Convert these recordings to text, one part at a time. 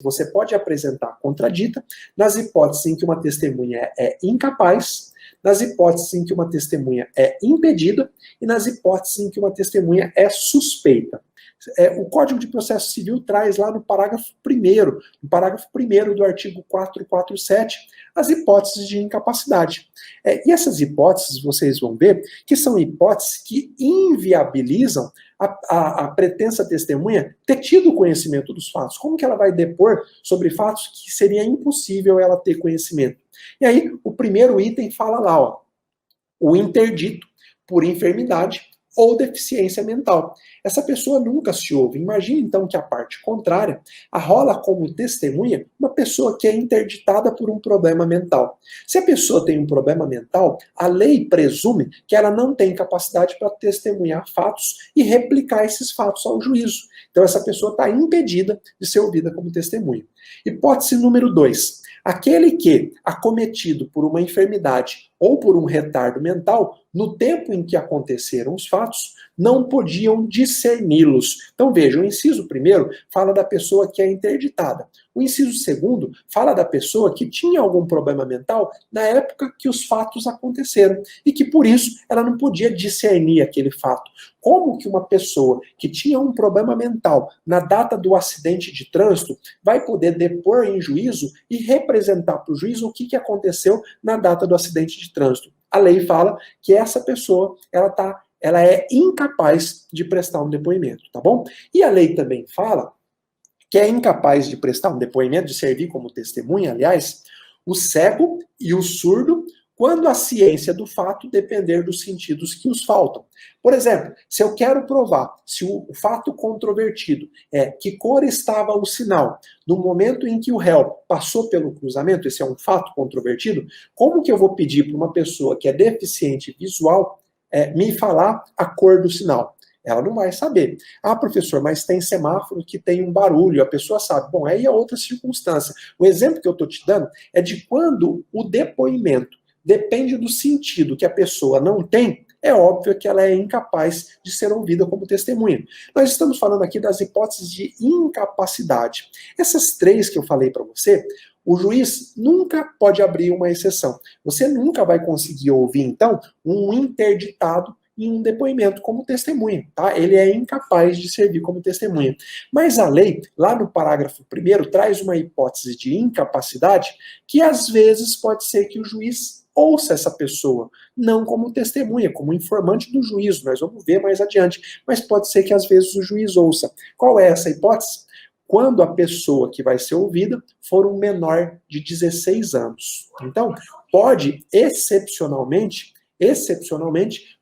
você pode apresentar contradita nas hipóteses em que uma testemunha é incapaz, nas hipóteses em que uma testemunha é impedida e nas hipóteses em que uma testemunha é suspeita. O Código de Processo Civil traz lá no parágrafo 1º do artigo 447, as hipóteses de incapacidade. E essas hipóteses, vocês vão ver, que são hipóteses que inviabilizam a pretensa testemunha ter tido conhecimento dos fatos. Como que ela vai depor sobre fatos que seria impossível ela ter conhecimento? E aí, o primeiro item fala lá, ó, o interdito por enfermidade ou deficiência mental. Essa pessoa nunca se ouve. Imagine então que a parte contrária arrola como testemunha uma pessoa que é interditada por um problema mental. Se a pessoa tem um problema mental, a lei presume que ela não tem capacidade para testemunhar fatos e replicar esses fatos ao juízo. Então essa pessoa está impedida de ser ouvida como testemunha. Hipótese número 2. Aquele que, acometido por uma enfermidade ou por um retardo mental, no tempo em que aconteceram os fatos, não podiam discerni-los. Então veja, o inciso 1º fala da pessoa que é interditada. O inciso 2º fala da pessoa que tinha algum problema mental na época que os fatos aconteceram e que por isso ela não podia discernir aquele fato. Como que uma pessoa que tinha um problema mental na data do acidente de trânsito vai poder depor em juízo e representar para o juiz o que aconteceu na data do acidente de trânsito? A lei fala que essa pessoa ela é incapaz de prestar um depoimento, tá bom? E a lei também fala que é incapaz de prestar um depoimento, de servir como testemunha, aliás, o cego e o surdo, quando a ciência do fato depender dos sentidos que os faltam. Por exemplo, se eu quero provar se o fato controvertido é que cor estava o sinal no momento em que o réu passou pelo cruzamento, esse é um fato controvertido, como que eu vou pedir para uma pessoa que é deficiente visual me falar a cor do sinal? Ela não vai saber. Ah, professor, mas tem semáforo que tem um barulho, a pessoa sabe. Bom, aí é outra circunstância. O exemplo que eu estou te dando é de quando o depoimento depende do sentido que a pessoa não tem, é óbvio que ela é incapaz de ser ouvida como testemunha. Nós estamos falando aqui das hipóteses de incapacidade. Essas 3 que eu falei para você, o juiz nunca pode abrir uma exceção. Você nunca vai conseguir ouvir, então, um interditado em um depoimento como testemunha, tá? Ele é incapaz de servir como testemunha. Mas a lei, lá no parágrafo 1º, traz uma hipótese de incapacidade que às vezes pode ser que o juiz ouça essa pessoa, não como testemunha, como informante do juízo, nós vamos ver mais adiante, mas pode ser que às vezes o juiz ouça. Qual é essa hipótese? Quando a pessoa que vai ser ouvida for um menor de 16 anos. Então, pode, excepcionalmente,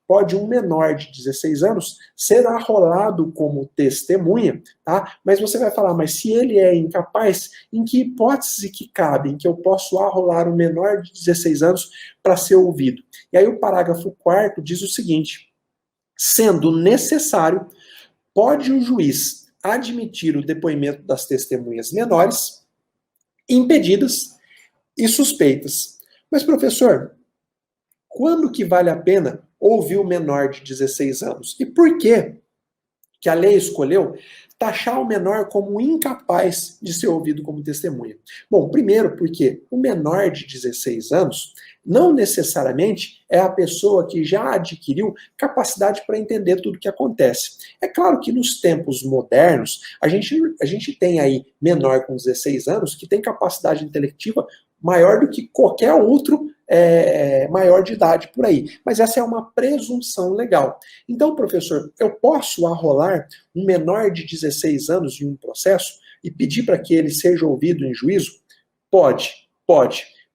pode um menor de 16 anos ser arrolado como testemunha, tá? Mas você vai falar, mas se ele é incapaz, em que hipótese que cabe, em que eu posso arrolar um menor de 16 anos para ser ouvido? E aí o parágrafo 4º diz o seguinte: sendo necessário, pode o juiz admitir o depoimento das testemunhas menores, impedidas e suspeitas. Mas, professor, quando que vale a pena ouvir o menor de 16 anos? E por que a lei escolheu taxar o menor como incapaz de ser ouvido como testemunha? Bom, primeiro porque o menor de 16 anos não necessariamente é a pessoa que já adquiriu capacidade para entender tudo o que acontece. É claro que nos tempos modernos, a gente tem aí menor com 16 anos que tem capacidade intelectiva maior do que qualquer outro maior de idade por aí. Mas essa é uma presunção legal. Então, professor, eu posso arrolar um menor de 16 anos em um processo e pedir para que ele seja ouvido em juízo? Pode.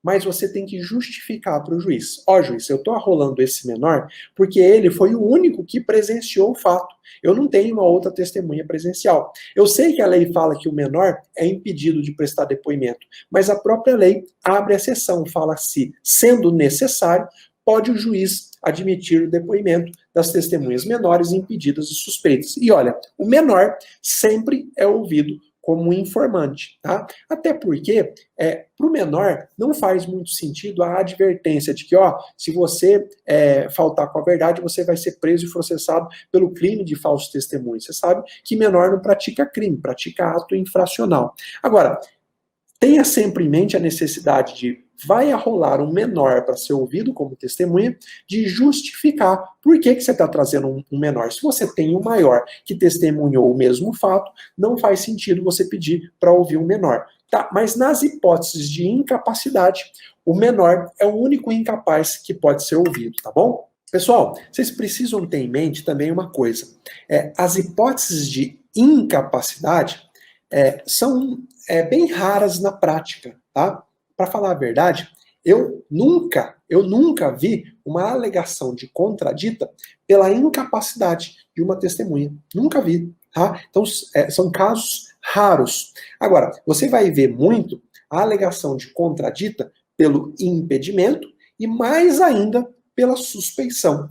Mas você tem que justificar para o juiz. Ó, juiz, eu estou arrolando esse menor porque ele foi o único que presenciou o fato. Eu não tenho uma outra testemunha presencial. Eu sei que a lei fala que o menor é impedido de prestar depoimento, mas a própria lei abre exceção, fala se, sendo necessário, pode o juiz admitir o depoimento das testemunhas menores impedidas e suspeitas. E olha, o menor sempre é ouvido como informante, tá? Até porque, para o menor, não faz muito sentido a advertência de que, ó, se você faltar com a verdade, você vai ser preso e processado pelo crime de falso testemunho. Você sabe que menor não pratica crime, pratica ato infracional. Agora, tenha sempre em mente a necessidade de vai rolar um menor para ser ouvido como testemunha, de justificar por que você está trazendo um menor. Se você tem um maior que testemunhou o mesmo fato, não faz sentido você pedir para ouvir um menor. Tá? Mas nas hipóteses de incapacidade, o menor é o único incapaz que pode ser ouvido, tá bom? Pessoal, vocês precisam ter em mente também uma coisa. As hipóteses de incapacidade são bem raras na prática, tá? Para falar a verdade, eu nunca vi uma alegação de contradita pela incapacidade de uma testemunha. Nunca vi, tá? Então, são casos raros. Agora, você vai ver muito a alegação de contradita pelo impedimento e mais ainda pela suspeição.